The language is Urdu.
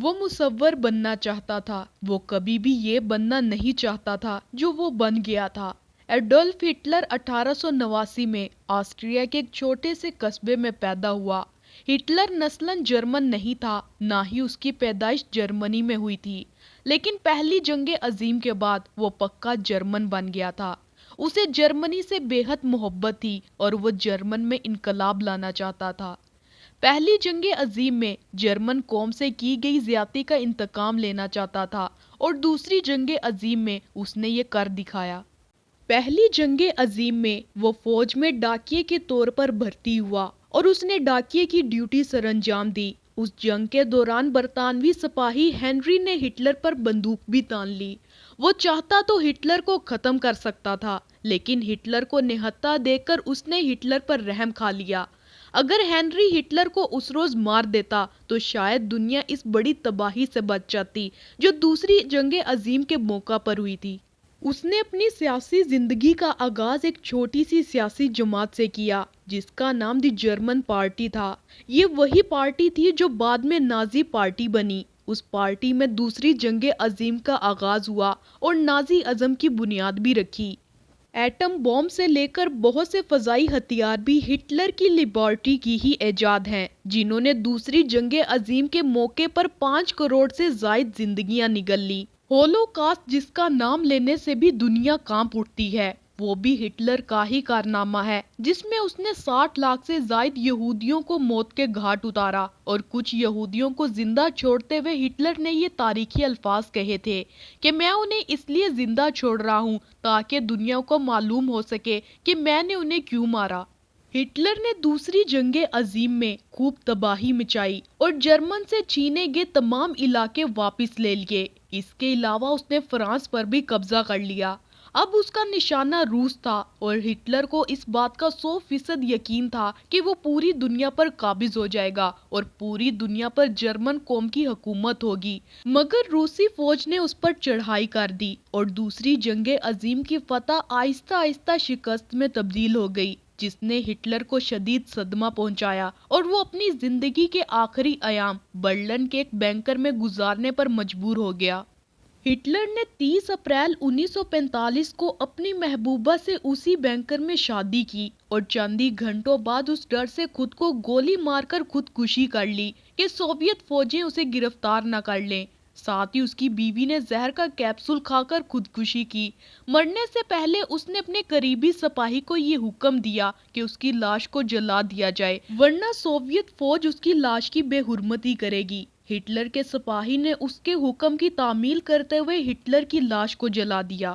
وہ مصور بننا چاہتا تھا، وہ کبھی بھی یہ بننا نہیں چاہتا تھا جو وہ بن گیا تھا۔ ایڈولف ہٹلر 1889 میں آسٹریا کے ایک چھوٹے سے قصبے میں پیدا ہوا۔ ہٹلر نسلاً جرمن نہیں تھا، نہ ہی اس کی پیدائش جرمنی میں ہوئی تھی، لیکن پہلی جنگ عظیم کے بعد وہ پکا جرمن بن گیا تھا۔ اسے جرمنی سے بے حد محبت تھی اور وہ جرمن میں انقلاب لانا چاہتا تھا۔ پہلی جنگ عظیم میں جرمن قوم سے کی گئی زیادتی کا انتقام لینا چاہتا تھا اور دوسری جنگ عظیم میں اس نے یہ کر دکھایا۔ پہلی جنگ عظیم میں وہ فوج میں ڈاکیے کے طور پر بھرتی ہوا اور اس نے ڈاکیے کی ڈیوٹی سر انجام دی۔ اس جنگ کے دوران برطانوی سپاہی ہنری نے ہٹلر پر بندوق بھی تان لی۔ وہ چاہتا تو ہٹلر کو ختم کر سکتا تھا، لیکن ہٹلر کو نہتا دیکھ کر اس نے ہٹلر پر رحم کھا لیا۔ اگر ہنری ہٹلر کو اس روز مار دیتا تو شاید دنیا اس بڑی تباہی سے بچ جاتی جو دوسری جنگ عظیم کے موقع پر ہوئی تھی۔ اس نے اپنی سیاسی زندگی کا آغاز ایک چھوٹی سی سیاسی جماعت سے کیا جس کا نام دی جرمن پارٹی تھا۔ یہ وہی پارٹی تھی جو بعد میں نازی پارٹی بنی۔ اس پارٹی میں دوسری جنگ عظیم کا آغاز ہوا اور نازی ازم کی بنیاد بھی رکھی۔ ایٹم بم سے لے کر بہت سے فضائی ہتھیار بھی ہٹلر کی لیبارٹری کی ہی ایجاد ہیں، جنہوں نے دوسری جنگ عظیم کے موقع پر 5 کروڑ سے زائد زندگیاں نگل لی۔ ہولوکاسٹ جس کا نام لینے سے بھی دنیا کانپ اٹھتی ہے، وہ بھی ہٹلر کا ہی کارنامہ ہے، جس میں اس نے 60 لاکھ سے زائد یہودیوں کو موت کے گھاٹ اتارا اور کچھ یہودیوں کو زندہ چھوڑتے ہوئے ہٹلر نے یہ تاریخی الفاظ کہے تھے کہ میں انہیں اس لیے زندہ چھوڑ رہا ہوں تاکہ دنیا کو معلوم ہو سکے کہ میں نے انہیں کیوں مارا۔ ہٹلر نے دوسری جنگ عظیم میں خوب تباہی مچائی اور جرمن سے چھینے گئے تمام علاقے واپس لے لیے۔ اس کے علاوہ اس نے فرانس پر بھی قبضہ کر لیا۔ اب اس کا نشانہ روس تھا اور ہٹلر کو اس بات کا 100% یقین تھا کہ وہ پوری دنیا پر قابض ہو جائے گا اور پوری دنیا پر جرمن قوم کی حکومت ہوگی۔ مگر روسی فوج نے اس پر چڑھائی کر دی اور دوسری جنگ عظیم کی فتح آہستہ آہستہ شکست میں تبدیل ہو گئی، جس نے ہٹلر کو شدید صدمہ پہنچایا اور وہ اپنی زندگی کے آخری ایام برلن کے ایک بنکر میں گزارنے پر مجبور ہو گیا۔ ہٹلر نے 30 اپریل 1945 کو اپنی محبوبہ سے اسی بنکر میں شادی کی اور چند ہی گھنٹوں بعد اس ڈر سے خود کو گولی مار کر خودکشی کر لی کہ سوویت فوجیں اسے گرفتار نہ کر لیں۔ ساتھ ہی اس کی بیوی نے زہر کا کیپسول کھا کر خودکشی کی۔ مرنے سے پہلے اس نے اپنے قریبی سپاہی کو یہ حکم دیا کہ اس کی لاش کو جلا دیا جائے، ورنہ سوویت فوج اس کی لاش کی بے حرمتی کرے گی۔ ہٹلر کے سپاہی نے اس کے حکم کی تعمیل کرتے ہوئے ہٹلر کی لاش کو جلا دیا۔